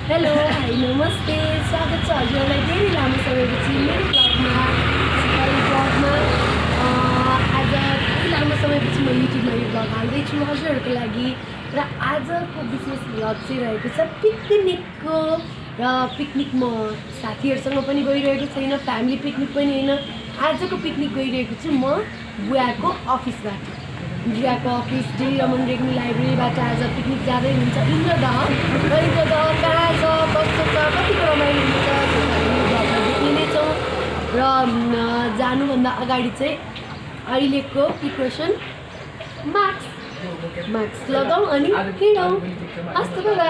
Hello hi नमस्ते स्वागत छ हजुरहरूलाई धेरै लामो समयपछि मेरो ब्लगमा आज धेरै लामो समयपछि म युट्युबमा यो ब्लग हाल्दैछु हजुरहरूको लागि र आजको विशेष ब्लग चाहिँ रहेको छ पिकनिकको र पिकनिक म साथीहरूसँग पनि गइरहेको छैन फ्यामिली पिकनिक पनि होइन आजको पिकनिक गइरहेको छु म बुवाको अफिसबाट बुवाको अफिस डिली रमन रेग्मी लाइब्रेरीबाट आज पिकनिक जाँदै हुन्छ इन्द्रदह कहाँ छ कस्तो छ कतिको रमाइलो हुन्छ त्यो हामी ब्लगमा देखि नै छौँ र जानुभन्दा अगाडि चाहिँ अहिलेको प्रिकसन मास्क लगाऊ अनि हिँडौँ हस्त बाबा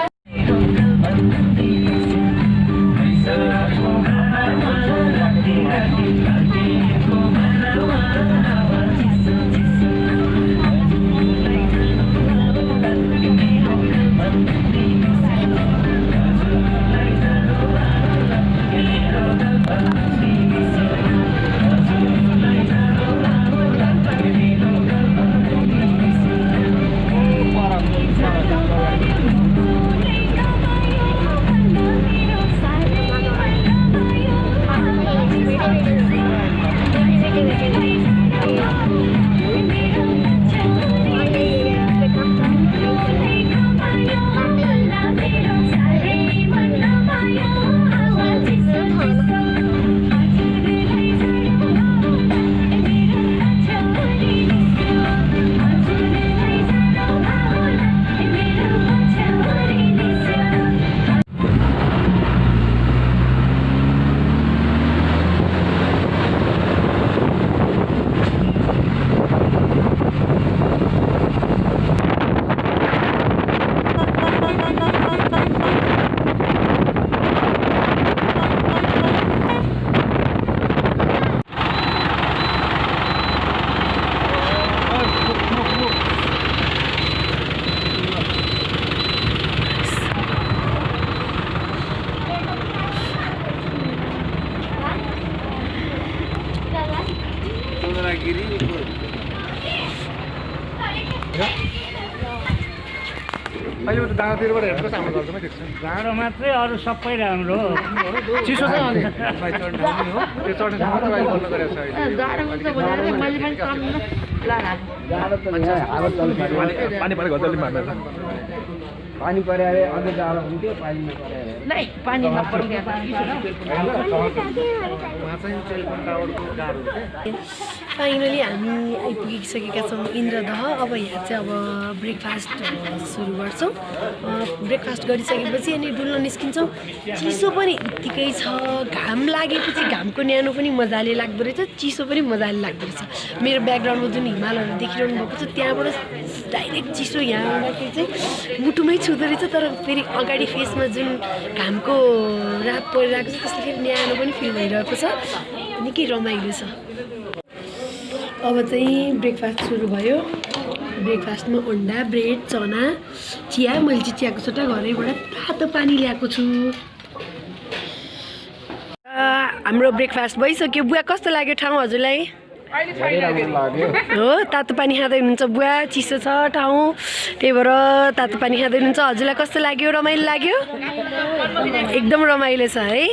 अहिले डाँडातिरबाट हेरेको सामान गर्छ म देख्छु डाँडो मात्रै अरू सबै राम्रो चिसो छ अनि चढ्ने हो त्यो चढ्ने ठाउँ त अहिले बन्द गरेको छ अहिले पानी परेको जल्दी मार्दैन पानी परे अझै जाडो हुन्थ्यो पानी नपरे नै पानी नपरिदिया फाइनली हामी आइपुगिसकेका छौँ इन्द्रदह अब यहाँ चाहिँ अब ब्रेकफास्ट सुरु गर्छौँ ब्रेकफास्ट गरिसकेपछि अनि डुल्न निस्किन्छौँ चिसो पनि यत्तिकै छ घाम लागेपछि घामको न्यानो पनि मजाले लाग्दो रहेछ चिसो पनि मजाले लाग्दो रहेछ मेरो ब्याकग्राउन्डमा जुन हिमालहरू देखिरहनु भएको छ त्यहाँबाट डाइरेक्ट चिसो यहाँ आउँदाखेरि चाहिँ मुटुमै छुँदो रहेछ तर फेरि अगाडि फेसमा जुन घामको रात परिरहेको छ त्यसले फेरि न्यानो पनि फिल भइरहेको छ निकै रमाइलो छ अब चाहिँ ब्रेकफास्ट सुरु भयो ब्रेकफास्टमा अन्डा ब्रेड चना चिया मैले चाहिँ चियाको सट्टा घरैबाट तातो पानी ल्याएको छु हाम्रो ब्रेकफास्ट भइसक्यो बुवा कस्तो लाग्यो ठाउँ हजुरलाई हो तातो पानी खाँदै हुनुहुन्छ बुवा चिसो छ ठाउँ त्यही भएर तातो पानी खाँदै हुनुहुन्छ हजुरलाई कस्तो लाग्यो रमाइलो लाग्यो एकदम रमाइलो छ है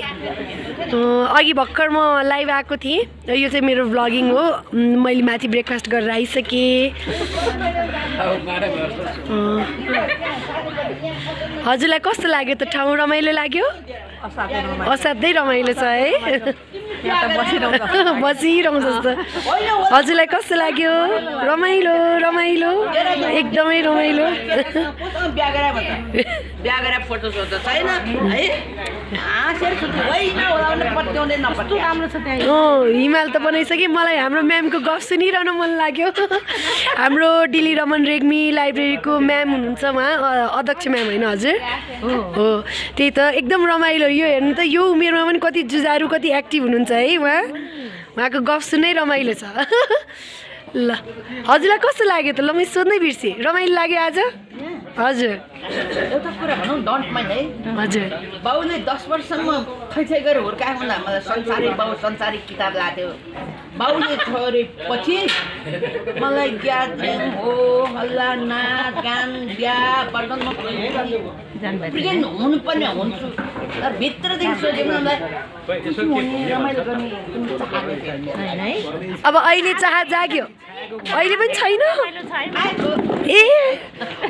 अघि भर्खर म लाइभ आएको थिएँ यो चाहिँ मेरो भ्लगिङ हो मैले माथि ब्रेकफास्ट गरेर आइसकेँ हजुरलाई कस्तो लाग्यो त ठाउँ रमाइलो लाग्यो असाध्यै रमाइलो छ है बसिरहन्छ जस्तो हजुरलाई कस्तो लाग्यो रमाइलो रमाइलो एकदमै रमाइलो हिमाल त बनाइसक्यो मलाई हाम्रो म्यामको गफ सुनिरहन मन लाग्यो हाम्रो डिली रमन रेग्मी लाइब्रेरीको म्याम हुनुहुन्छ उहाँ अध्यक्ष म्याम होइन हजुर हो त्यही त एकदम रमाइलो यो हेर्नु त यो उमेरमा पनि कति जुझारु कति एक्टिभ हुनुहुन्छ है उहाँको गफ सुन्नै रमाइलो छ ल हजुरलाई कस्तो लाग्यो त ल म सोध्नै बिर्सेँ रमाइलो लाग्यो आज हजुर एउटा कुरा भनौँ डन्ट माइन्ड है हजुर बाउले 10 वर्षसम्म खै गरेर हुर्काएको हुँदा मलाई संसारिक बाउ संसारिक किताब लाग्थ्यो बाउले छोडेपछि मलाई ग्यादरिङ हो हल्ला नाच गान बिहा बर्तनमा प्रेजेन्ट हुनुपर्ने हुन्छु तर भित्रदेखि सोचेको मलाई खुसी हुने रमाइलो गर्ने कुनै चाहना छैन है। अब अहिले चाह जाग्यो अहिले पनि छैन ए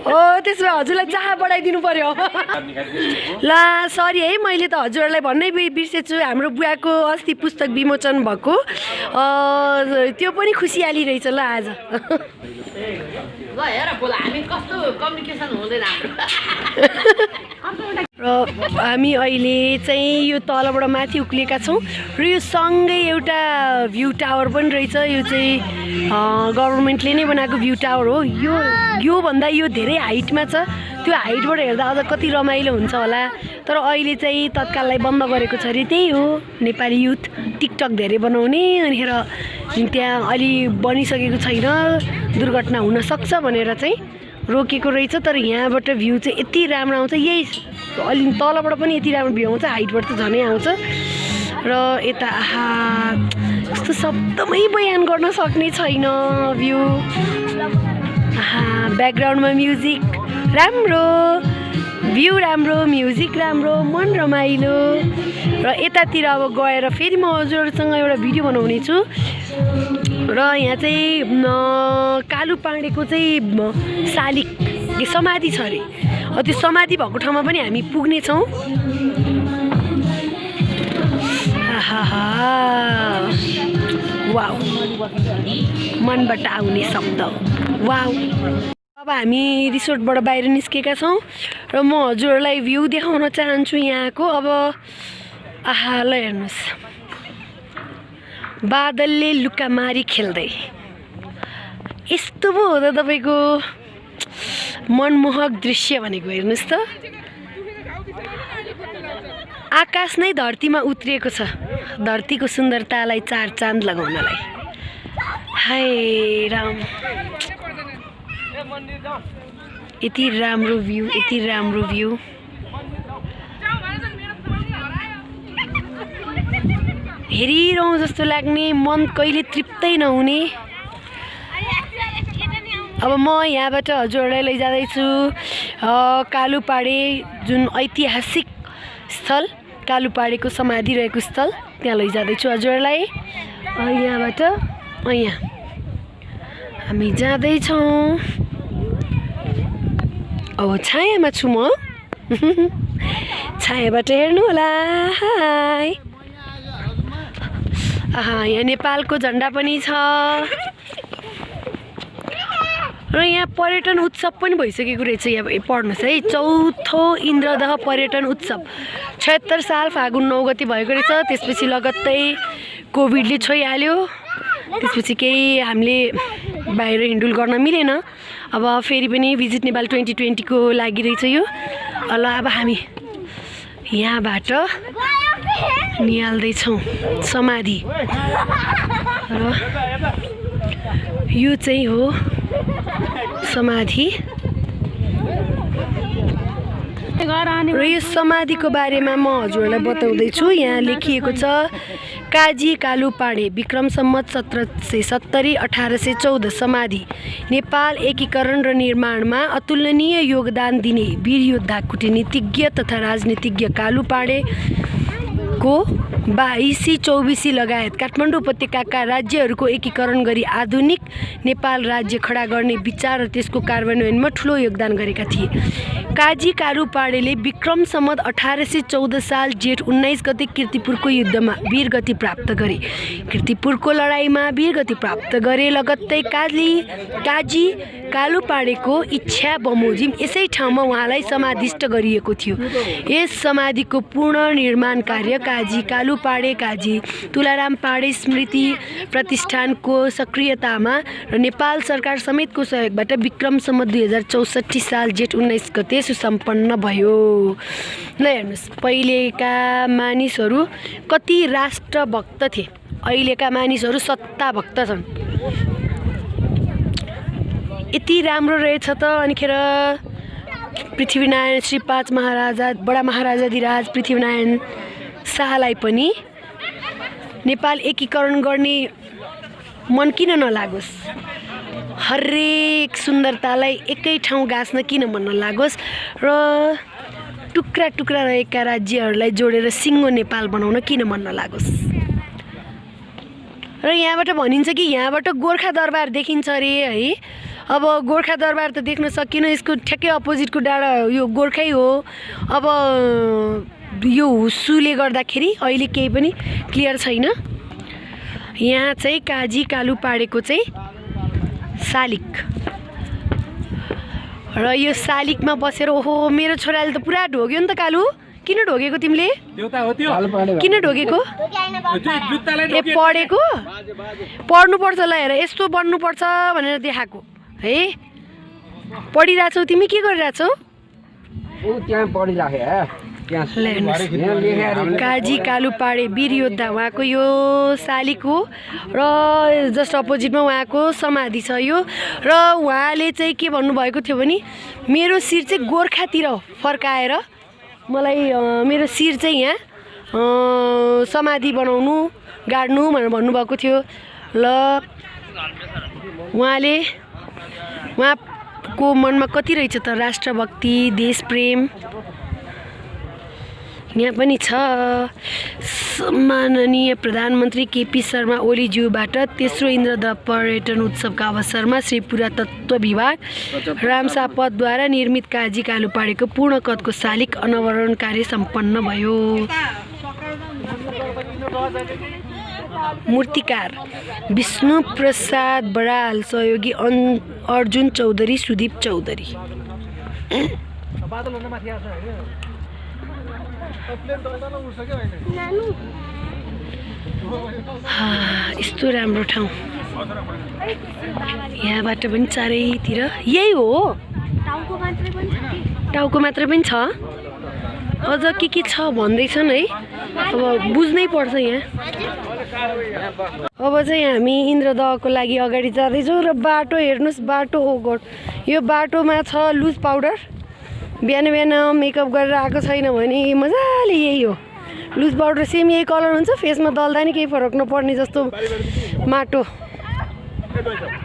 हो त्यसो भए हजुरलाई चाह बढाइदिनु पर्यो ल सरी है मैले त हजुरहरूलाई भन्नै बिर्सेछु हाम्रो बुवाको अस्ति पुस्तक विमोचन भएको त्यो पनि खुसियाली रहेछ ल आज ल हेर बोला हामी कस्तो कम्युनिकेसन हुँदैन हाम्रो र हामी अहिले चाहिँ यो तलबाट माथि उक्लिएका छौँ र यो सँगै एउटा भ्यू टावर पनि रहेछ यो चाहिँ गभर्मेन्टले नै बनाएको भ्यू टावर हो यो भन्दा यो धेरै हाइटमा छ त्यो हाइटबाट हेर्दा अझ कति रमाइलो हुन्छ होला तर अहिले चाहिँ तत्काललाई बन्द गरेको छ अरे त्यही हो नेपाली युथ टिकटक धेरै बनाउने अनिखेर त्यहाँ अलि बनिसकेको छैन दुर्घटना हुनसक्छ भनेर चाहिँ रोकेको रहेछ तर यहाँबाट भ्यू चाहिँ यति राम्रो आउँछ यही अलि तलबाट पनि यति राम्रो भ्यू आउँछ हाइटबाट त झनै आउँछ र यता आहा कस्तो शब्दमै बयान गर्न सक्ने छैन भ्यू आहा ब्याकग्राउन्डमा म्युजिक राम्रो भ्यू राम्रो म्युजिक राम्रो मन रमाइलो र यतातिर अब गएर फेरि म हजुरहरूसँग एउटा भिडियो बनाउने छु र यहाँ चाहिँ कालु पाँडेको चाहिँ शालिग समाधि छ अरे त्यो समाधि भएको ठाउँमा पनि हामी पुग्नेछौँ वाउ मनबाट आउने शब्द वाउ अब हामी रिसोर्टबाट बाहिर निस्केका छौँ र म हजुरहरूलाई भ्यू देखाउन चाहन्छु यहाँको अब आहा ल हेर्नुहोस् बादलले लुकामारी खेल्दै यस्तो पो हो त तपाईँको मनमोहक दृश्य भनेको हेर्नुहोस् त आकाश नै धरतीमा उत्रिएको छ धरतीको सुन्दरतालाई चार चाँद लगाउनलाई हाय राम यति राम्रो भ्यू हेरिरहँ जस्तो लाग्ने मन कहिले तृप्तै नहुने अब म यहाँबाट हजुरहरूलाई लैजाँदैछु कालुपाडे जुन ऐतिहासिक स्थल कालुपाडेको समाधि रहेको स्थल त्यहाँ लैजाँदैछु हजुरहरूलाई यहाँबाट यहाँ हामी जाँदैछौँ अब छायामा छु म छायाबाट हेर्नु होला हाय यहाँ नेपालको झन्डा पनि छ र यहाँ पर्यटन उत्सव पनि भइसकेको रहेछ यहाँ पढ्नुहोस् है चौथो इन्द्रदह पर्यटन उत्सव 76 साल फागुन 9 गते भएको रहेछ त्यसपछि लगत्तै कोभिडले छोइहाल्यो त्यसपछि केही हामीले बाहिर हिँडुल गर्न मिलेन अब फेरि पनि भिजिट नेपाल 2020 को लागि रहेछ यो ल अब हामी यहाँबाट निहाल्दैछौँ समाधि र यो चाहिँ हो समाधि र यो समाधिको बारेमा म हजुरहरूलाई बताउँदैछु यहाँ लेखिएको छ काजी कालुपाडे विक्रम सम्वत 1770 1814 समाधि नेपाल एकीकरण र निर्माणमा अतुलनीय योगदान दिने वीर योद्धा कूटनीतिज्ञ तथा राजनीतिज्ञ कालुपाडे को 22-24 लगायत काठमाडौँ उपत्यकाका राज्यहरूको एकीकरण गरी आधुनिक नेपाल राज्य खडा गर्ने विचार र त्यसको कार्यान्वयनमा ठुलो योगदान गरेका थिए। काजी कालुपाडेले विक्रम सम्वत 1814 साल जेठ 19 गते कीर्तिपुरको युद्धमा वीरगति प्राप्त गरे। कीर्तिपुरको लडाईँमा वीरगति प्राप्त गरे लगत्तै काजी कालुपाडेको इच्छा बमोजिम यसै ठाउँमा उहाँलाई समाधिष्ट गरिएको थियो। यस समाधिको पूर्ण निर्माण कार्य काजी कालुपाडे काजी तुलाराम पाडे स्मृति प्रतिष्ठानको सक्रियतामा र नेपाल सरकार समेतको सहयोगबाट विक्रम सम्वत 2064 साल जेठ 19 गते सुसम्पन्न भयो। ल हेर्नुहोस् पहिलेका मानिसहरू कति राष्ट्रभक्त थिए, अहिलेका मानिसहरू सत्ताभक्त छन्। यति राम्रो रहेछ त। अनिखेर पृथ्वीनारायण श्री 5 महाराजा बडा महाराजाधिराज पृथ्वीनारायण शाहलाई पनि नेपाल एकीकरण गर्ने मन किन नलागोस्, हरेक सुन्दरतालाई एकै ठाउँ गाँच्न किन मन नलागोस् र टुक्रा टुक्रा रहेका राज्यहरूलाई जोडेर सिङ्गो नेपाल बनाउन किन मन नलागोस्। र यहाँबाट भनिन्छ कि यहाँबाट गोर्खा दरबार देखिन्छ अरे है। अब गोर्खा दरबार त देख्न सकिन, यसको ठ्याक्कै अपोजिटको डाँडा यो गोर्खै हो। अब यो हुस्सुले गर्दाखेरि अहिले केही पनि क्लियर छैन। यहाँ चाहिँ काजी कालु पाडेको चाहिँ शालिक र यो शालिकमा बसेर ओहो मेरो छोराले त पुरा ढोग्यो नि त। कालु किन ढोगेको तिमीले? किन ढोगेको? ए पढेको पढ्नुपर्छ ल हेर यस्तो बन्नुपर्छ भनेर देखाएको है। पढिरहेछौ तिमी? के गरिरहेछौ? काजी कालु पाडे वीर योद्धा उहाँको यो शालिक हो र जस्ट अपोजिटमा उहाँको समाधि छ यो। र उहाँले चाहिँ के भन्नुभएको थियो भने मेरो शिर चाहिँ गोर्खातिर फर्काएर मलाई मेरो शिर चाहिँ यहाँ समाधि बनाउनु गाड्नु भनेर भन्नुभएको थियो। ल उहाँको मनमा कति रहेछ त राष्ट्रभक्ति देशप्रेम यहाँ पनि छ। माननीय प्रधानमन्त्री केपी शर्मा ओलीज्यूबाट तेस्रो इन्द्रदह पर्यटन उत्सवका अवसरमा श्री पुरातत्व विभाग रामसा पथद्वारा निर्मित काजी कालु पाडेको पूर्ण कदको शालिक अनावरण कार्य सम्पन्न भयो। मूर्तिकार विष्णु प्रसाद बराल, सहयोगी अर्जुन चौधरी, सुदीप चौधरी। यस्तो राम्रो ठाउँ यहाँबाट पनि चारैतिर यही हो। टाउको मात्रै पनि छ, अझ के छ भन्दैछन् है। अब बुझ्नै पर्छ यहाँ। अब चाहिँ हामी इन्द्रदहको लागि अगाडि जाँदैछौँ र बाटो हेर्नुहोस्। बाटो हो गड यो बाटोमा छ लुज पाउडर। बिहान बिहान मेकअप गरेर आएको छैन भने मजाले यही हो लुज पाउडर। सेम यही कलर हुन्छ, फेसमा दल्दा नि केही फरक नपर्ने जस्तो माटो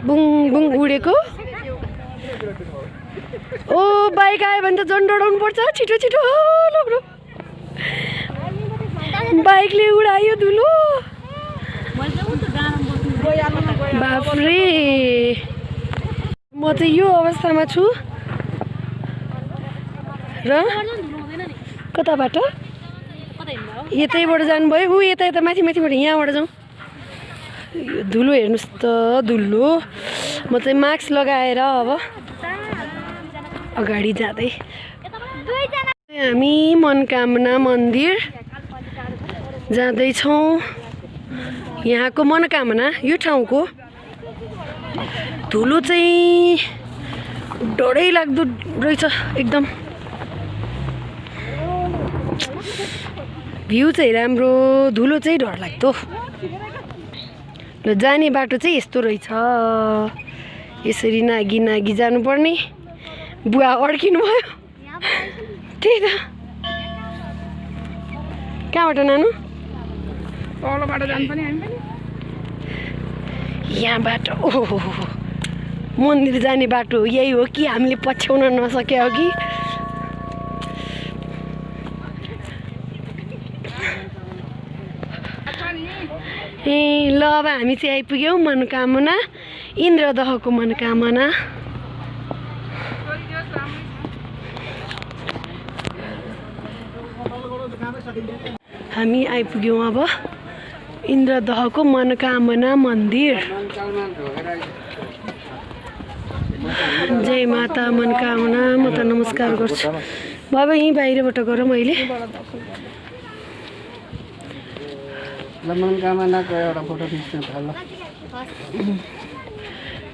बुङ बुङ उडेको। ओ बाइक आयो भने त झन् डराउनु पर्छ। छिटो छिटो लग्नु बाइकले उडायो धुलो। बाफ्रे म चाहिँ यो अवस्थामा छु र कताबाट यतैबाट जानुभयो। ऊ यता यता माथि माथिबाट यहाँबाट जाउँ। धुलो हेर्नुहोस् त धुलो। म चाहिँ मास्क लगाएर अब अगाडि जाँदै हामी मनोकामना मन्दिर जाँदैछौँ। यहाँको मनोकामना यो ठाउँको धुलो चाहिँ डरै लाग्दो रहेछ एकदम। भ्यू चाहिँ राम्रो, धुलो चाहिँ डर लाग्दो। ल जाने बाटो चाहिँ यस्तो रहेछ। यसरी नागी नागी जानुपर्ने। बुवा अड्किनु भयो। त्यही त कहाँबाट नानु? तलबाट जानुपर्ने हामी पनि। यहाँबाट ओहो मन्दिर जाने बाटो यही हो कि हामीले पछ्याउन नसक्यो हो कि? ए ल अब हामी चाहिँ आइपुग्यौँ मनोकामना इन्द्रदहको मनोकामना। हामी आइपुग्यौँ अब इन्द्रदहको मनोकामना मन्दिर। जय माता मनोकामना। म त नमस्कार गर्छु। बाबा यहीँ बाहिरबाट गरौँ अहिले।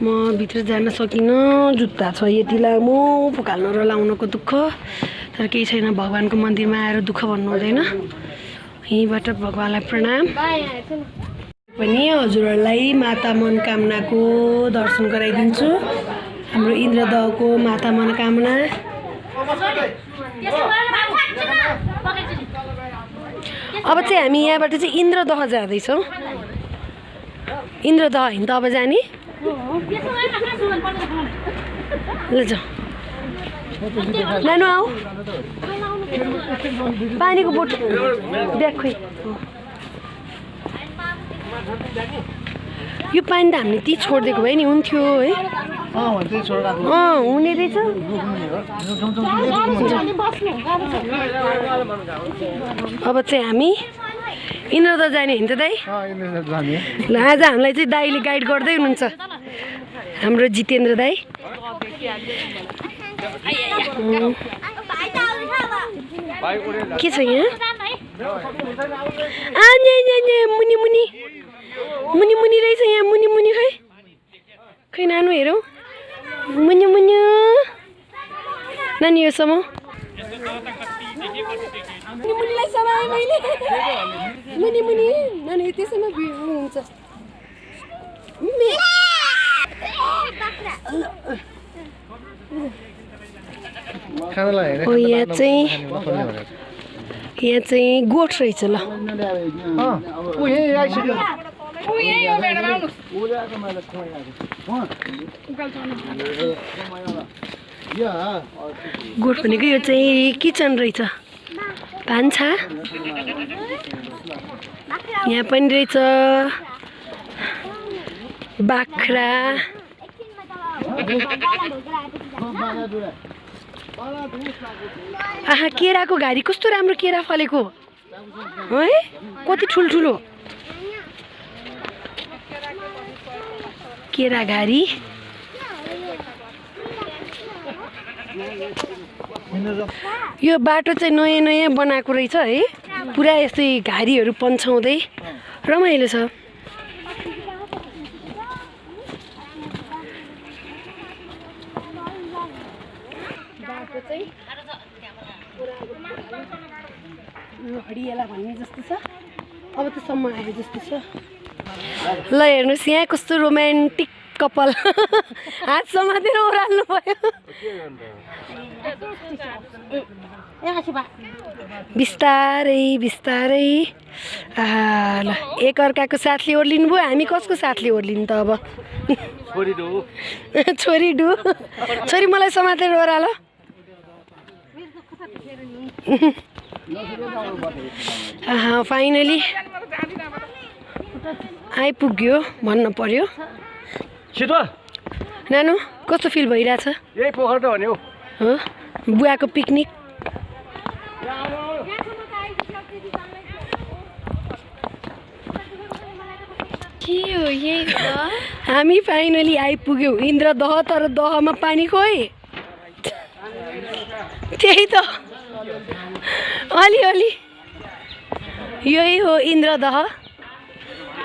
म भित्र जान सकिनँ, जुत्ता छ यति लामो फुकाल्न र लाउनको दुःख। तर केही छैन, भगवान्को मन्दिरमा आएर दुःख भन्नु हुँदैन। यहीँबाट भगवान्लाई प्रणाम। पनि हजुरहरूलाई माता मनोकामनाको दर्शन गराइदिन्छु। हाम्रो इन्द्रदहको माता मनोकामना। अब चाहिँ हामी यहाँबाट चाहिँ इन्द्रदह जाँदैछौँ। इन्द्रदह होइन त अब जाने। ल जाऊ नानु आऊ। पानीको बोट ब्याग खोइ यो पानी त हामीले ती छोडिदिएको भए नि हुन्थ्यो है हुने रहेछ अब चाहिँ हामी इन्द्र त जाने होइन त दाइ ल आज हामीलाई चाहिँ दाइले गाइड गर्दै हुनुहुन्छ हाम्रो जितेन्द्र दाइ के छ यहाँ मुनि मुनि मुनि मुनि रहेछ यहाँ मुनि मुनि खै नानु हेरौँ मुनि मुनि नानी यो सम्म मुनिलाई समाएँ मैले मुनि मुनि नानी त्यसैमा हुन्छ यहाँ चाहिँ गोठ रहेछ ल गोठ भनेको यो चाहिँ किचन रहेछ भान्सा यहाँ पनि रहेछ बाख्रा आहा केराको घारी कस्तो राम्रो केरा फलेको है कति ठुल्ठुलो केरा घारी यो बाटो चाहिँ नयाँ नयाँ बनाएको रहेछ है पुरा यस्तै घारीहरू पन्छाउँदै रमाइलो छ हडियाला भन्ने जस्तो छ अब त सम्म आए जस्तो छ ल हेर्नुहोस् यहाँ कस्तो रोमान्टिक कपाल हात समातेर ओह्राल्नु भयो बिस्तारै बिस्तारै ल एकअर्काको साथले ओर्लिनु भयो हामी कसको साथले ओर्लिनु त अब छोरी डु छोरी मलाई समातेर ओह्राल फाइनली आइपुग्यो भन्न पर्यो नानु कस्तो फिल भइरहेछ यही पोखर त हो नि हो बुवाको पिकनिक के हो यही हामी फाइनली आइपुग्यौँ इन्द्रदह तर दहमा पानी खोइ त्यही त अलिअलि यही हो इन्द्रदह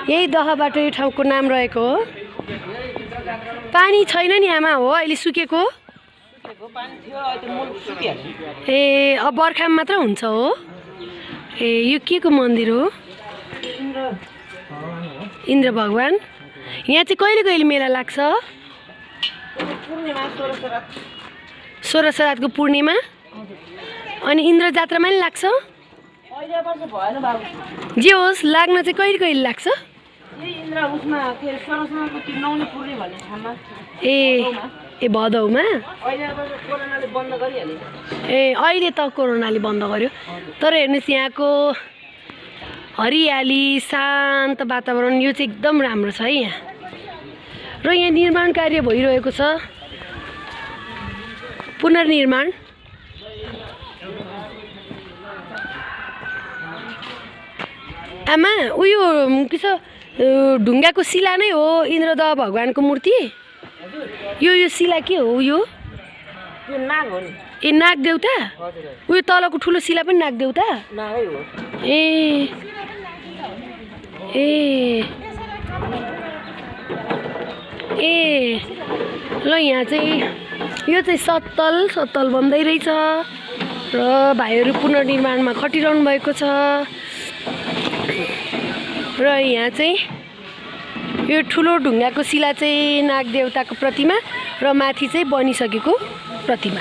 यही दहबाट यो ठाउँको नाम रहेको हो पानी छैन नि आमा हो अहिले सुकेको ए अब बर्खामा मात्र हुन्छ हो ए यो के को मन्दिर हो इन्द्र भगवान यहाँ चाहिँ कहिले कहिले मेला लाग्छ 16 श्राद्धको पूर्णिमा अनि इन्द्र जात्रामा नि लाग्छ जे होस् लाग्न चाहिँ कहिले कहिले लाग्छ ए भदौमा ए अहिले त कोरोनाले बन्द गर्यो तर हेर्नुहोस् यहाँको हरियाली शान्त वातावरण यो चाहिँ एकदम राम्रो छ है यहाँ र यहाँ निर्माण कार्य भइरहेको छ पुनर्निर्माण आमा उयो के छ ढुङ्गाको शिला नै हो इन्द्रदह भगवानको मूर्ति यो शिला के हो यो नाग हो नि ए नाग देउता उयो तलको ठुलो शिला पनि नाग देउता नागै हो ए ए ए ल यहाँ चाहिँ यो चाहिँ सत्तल बन्दै रहेछ र भाइहरू पुनर्निर्माणमा खटिरहनु भएको छ र यहाँ चाहिँ यो ठुलो ढुङ्गाको शिला चाहिँ नाग देवताको प्रतिमा र माथि चाहिँ बनिसकेको प्रतिमा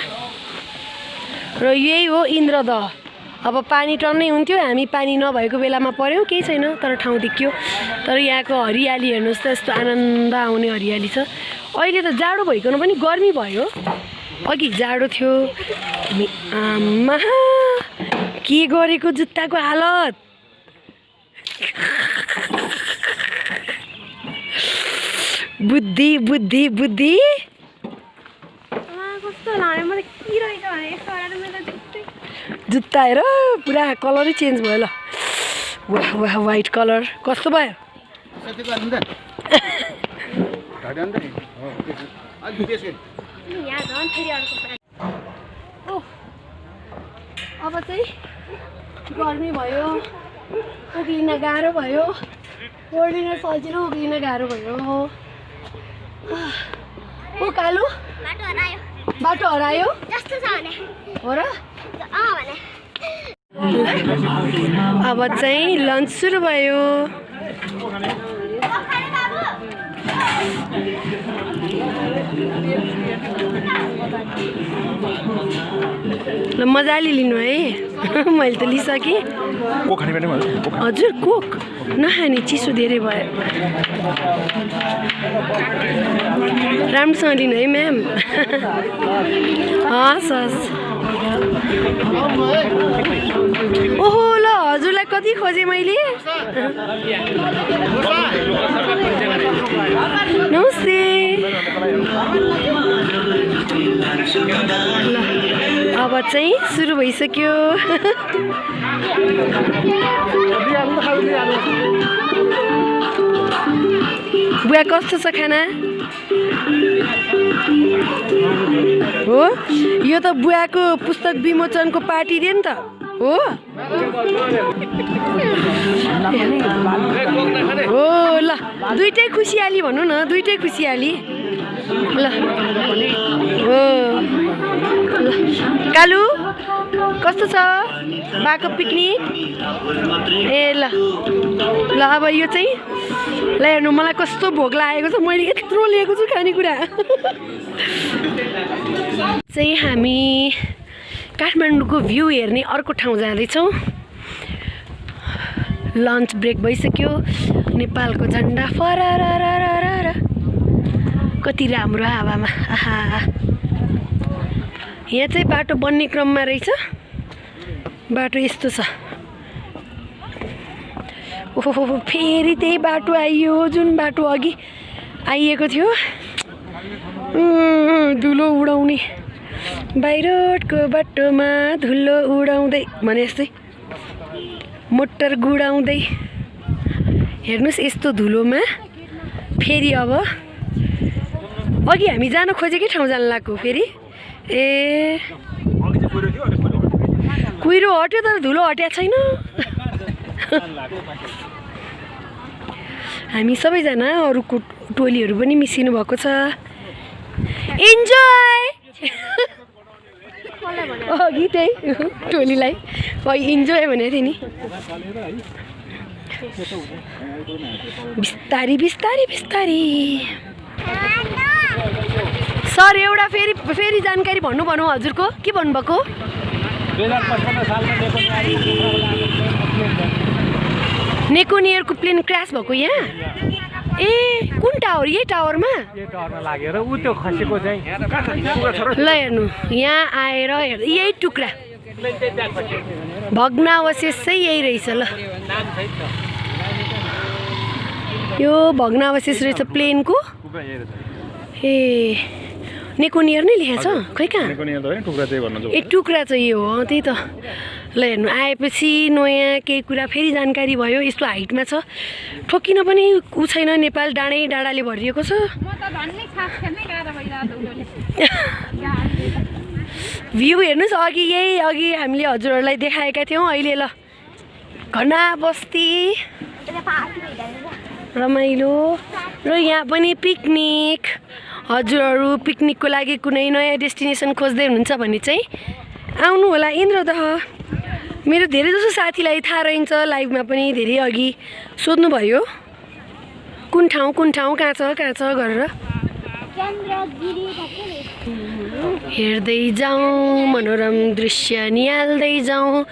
र यही हो इन्द्रदह अब पानी टन्नै हुन्थ्यो हामी पानी नभएको बेलामा पर्यौँ केही छैन तर ठाउँ देखियो तर यहाँको हरियाली हेर्नुहोस् त यस्तो आनन्द आउने हरियाली छ अहिले त जाडो भइकन पनि गर्मी भयो अघि जाडो थियो आमा के गरेको जुत्ताको हालत बुद्धि बुद्धि बुद्धि कस्तो लाग्यो मलाई के रहेछ भने यस्तो गरेर मेरो जुत्तै जुत्ता हेर पुरा कलरै चेन्ज भयो ल वाह वाह व्हाइट कलर कस्तो भयो यहाँ झन् फेरि अर्को ओह अब चाहिँ गर्मी भयो उक्लिन गाह्रो भयो ओर्लिन सजिलो उक्लिन गाह्रो भयो ओ कालु बाटो हरायो जस्तो छ भने हो र भने अब चाहिँ लन्च सुरु भयो ल मजाले लिनु है मैले त लिइसकेँ हजुर कोक नखाने चिसो धेरै भयो राम्रोसँग लिनु है म्याम हस् हस् ओहो ल हजुरलाई कति खोजेँ मैले नमस्ते ल अब चाहिँ सुरु भइसक्यो बुवा कस्तो छ खाना हो यो त बुवाको पुस्तक विमोचनको पार्टी दियो नि त हो हो ल दुइटै खुसियाली भनौँ न दुइटै खुसियाली ल हो ल कालु कस्तो छ बाको पिकनिक ए ल ल अब यो चाहिँ ल हेर्नु मलाई कस्तो भोक लागेको छ मैले यत्रो लिएको छु खानेकुरा चाहिँ हामी काठमाडौँको भ्यू हेर्ने अर्को ठाउँ जाँदैछौँ लन्च ब्रेक भइसक्यो नेपालको झन्डा फरार कति राम्रो हावामा आहा यहाँ चाहिँ बाटो बन्ने क्रममा रहेछ बाटो यस्तो छ ओहो फेरि त्यही बाटो आइयो जुन बाटो अघि आइएको थियो धुलो उडाउने बाहिरको बाटोमा धुलो उडाउँदै भने जस्तै मोटर गुडाउँदै हेर्नुहोस् यस्तो धुलोमा फेरि अब अघि हामी जान खोजेकै ठाउँ जान लाग्यो फेरि ए कुहिरो हट्यो तर धुलो हट्या छैन हामी सबैजना अरूको टोलीहरू पनि मिसिनु भएको छ इन्जोय अघि त्यही टोलीलाई इन्जोय भनेको थिएँ नि बिस्तारी बिस्तारी बिस्तारी सर एउटा फेरि जानकारी भन्नु हजुरको के भन्नुभएको नेकोनियरको प्लेन क्रास भएको यहाँ ए कुन टावर यही टावरमा लागेर उ त्यो खसेको चाहिँ ल हेर्नु यहाँ आएर यही टुक्रा भग्नावशेष चाहिँ यही रहेछ ल यो भग्नावशेष रहेछ प्लेनको ए नेकोनियर नै लेखेको छ खै कहाँ ए टुक्रा चाहिँ यो हो त्यही त ल हेर्नु आएपछि नयाँ केही कुरा फेरि जानकारी भयो यस्तो हाइटमा छ ठोकिन पनि ऊ छैन नेपाल डाँडै डाँडाले भरिएको छ भ्यू हेर्नुहोस् अघि हामीले हजुरहरूलाई देखाएका थियौँ अहिले ल घना बस्ती रमाइलो र यहाँ पनि पिकनिक हजुरहरू पिकनिकको लागि कुनै नयाँ डेस्टिनेसन खोज्दै हुनुहुन्छ भने चाहिँ आउनु होला इन्द्रदह मेरो धेरै जसो साथीलाई थाहा रहन्छ लाइभमा पनि धेरै अघि सोध्नुभयो कुन ठाउँ कहाँ छ गरेर हेर्दै जाउँ मनोरम दृश्य निहाल्दै जाउँ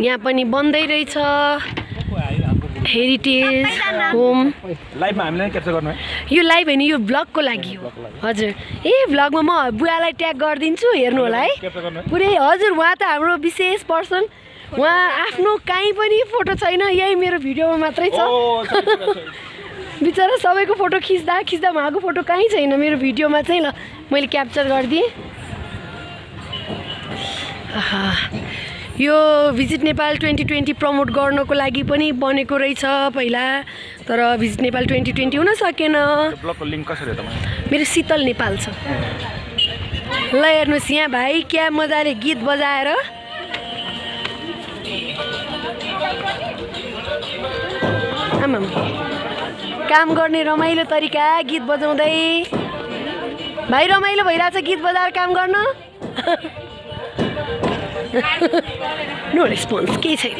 यहाँ पनि बन्दै रहेछ हेरिटेज होम लाइभमा हामीले क्याप्चर गर्नु है यो लाइभ होइन यो ब्लगको लागि हो हजुर ए ब्लगमा म बुवालाई ट्याग गरिदिन्छु हेर्नु होला है पुरै हजुर उहाँ त हाम्रो विशेष पर्सन उहाँ आफ्नो कहीँ पनि फोटो छैन, यही मेरो भिडियोमा मात्रै छ। बिचरा सबैको फोटो खिच्दा उहाँको फोटो कहीँ छैन, मेरो भिडियोमा चाहिँ ल मैले क्याप्चर गरिदिएँ। यो भिजिट नेपाल 2020 प्रमोट गर्नको लागि पनि बनेको रहेछ पहिला, तर भिजिट नेपाल 2020 हुन सकेन। ब्लगको लिङ्क कसरी हो तपाईँ? मेरो शीतल नेपाल छ। ल हेर्नुहोस् यहाँ भाइ क्या मजाले गीत बजाएर आमाम काम गर्ने रमाइलो तरिका, गीत बजाउँदै। भाइ रमाइलो भइरहेछ गीत बजाएर काम गर्न। नो रेस्पोन्स, केही छैन।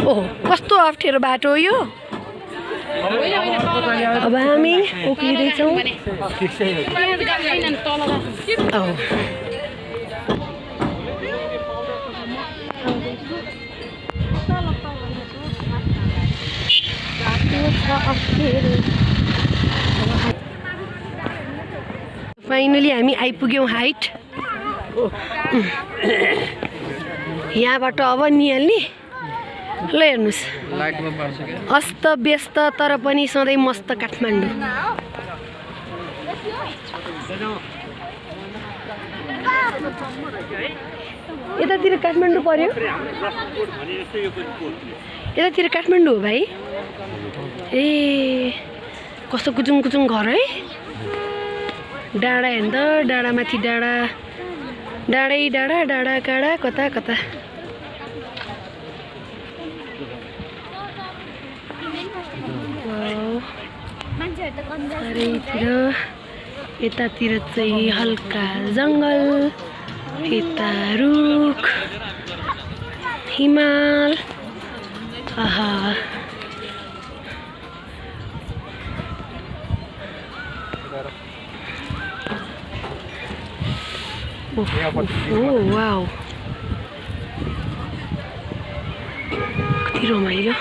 ओहो कस्तो अप्ठ्यारो बाटो हो यो। अब हामी उक्लिँदैछौँ। फाइनली हामी आइपुग्यौँ हाइट। यहाँबाट अब निहाल्ने। ल हेर्नुहोस् अस्त व्यस्त तर पनि सधैँ मस्त काठमाडौँ। यतातिर काठमाडौँ पर्यो, यतातिर काठमाडौँ हो भाइ। ए कस्तो कुचुङ कुचुङ घर है। डाँडा हेर्नु त, डाँडामाथि डाँडा, डाँडै डाँडा, डाँडा काँडा, कता कता। चारैतिर यतातिर चाहिँ हल्का जङ्गल, यता रुख, हिमाल। आहा वाउ कति रमाइलो।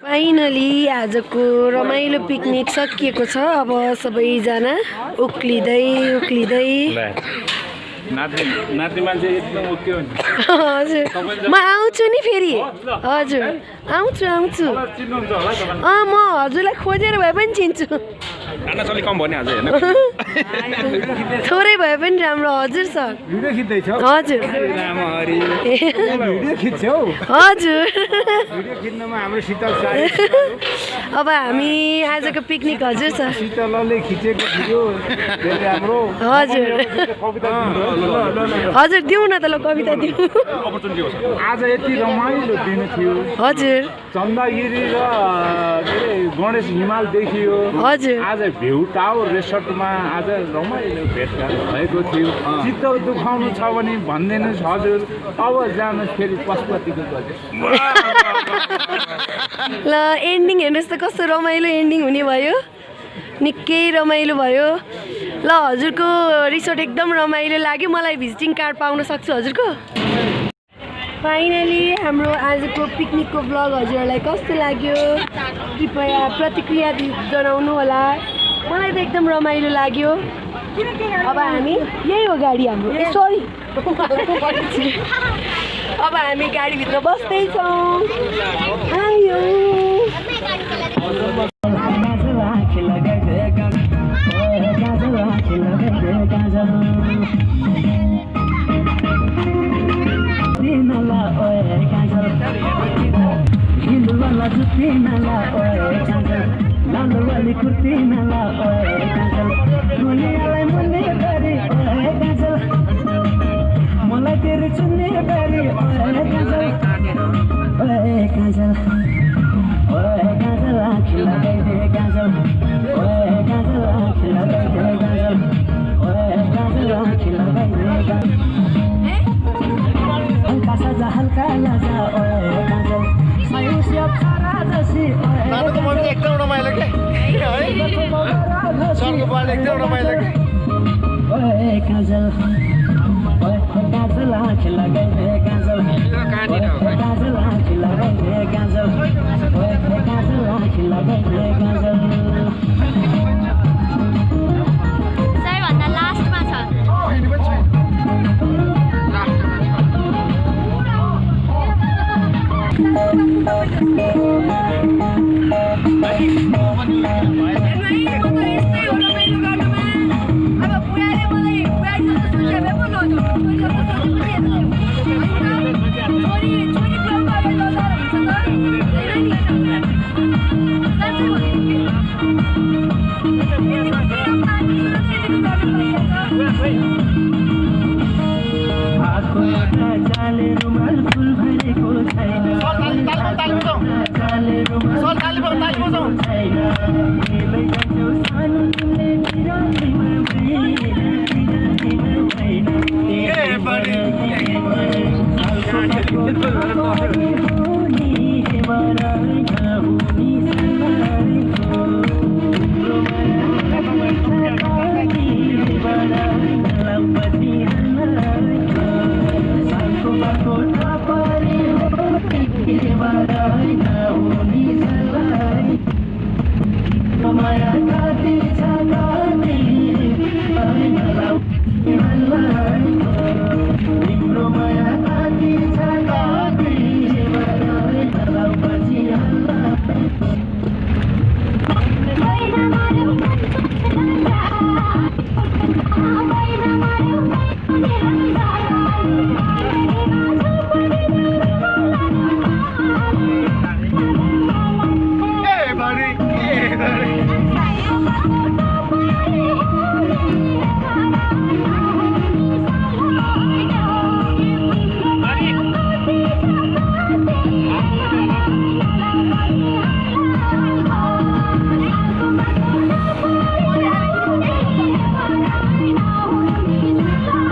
फाइनली आजको रमाइलो पिकनिक सकिएको छ। अब सबैजना उक्लिँदै नाच्ने मान्छे एकदम ओके हो नि हजुर म आउँछु नि फेरि हजुर आउँछु चिन्नुहुन्छ होला तपाईँ म हजुरलाई खोजेर भए पनि चिन्छु खाना चाहिँ कम भन्ने आज होइन थोरै भए पनि राम्रो हजुर सर भिडियो खिच्दैछौ हजुर रामहरि भिडियो खिच्छौ हजुर भिडियो खिच्नमा हाम्रो शीतल साई अब हामी आजको पिकनिक हजुर सर शीतलले खिचेको भिडियो धेरै राम्रो हजुर कविता हजुर दिउँ न त ल कविता दिउँ आज यति रमाइलो दिन थियो हजुर चन्दागिरी र के अरे गणेश हिमाल देखियो हजुर आज भ्यू टावर रेसर्टमा आज रमाइलो भेटघाट भएको थियो चित्त दुखाउनु छ भने भनिदिनुहोस् हजुर अब जानुहोस् फेरि पशुपतिको गजर ल एन्डिङ हेर्नुहोस् त कस्तो रमाइलो एन्डिङ हुने भयो निकै रमाइलो भयो ल हजुरको रिसोर्ट एकदम रमाइलो लाग्यो मलाई भिजिटिङ कार्ड पाउन सक्छु हजुरको फाइनली हाम्रो आजको पिकनिकको ब्लग हजुरहरूलाई कस्तो लाग्यो कृपया प्रतिक्रिया जनाउनु होला मलाई त एकदम रमाइलो लाग्यो अब हामी यही हो गाडी हाम्रो सरी अब हामी गाडीभित्र बस्दैछौँ आयो एकदम रमाइलो के सरको बाल एकदम रमाइलो के सबैभन्दा लास्टमा छ Bye.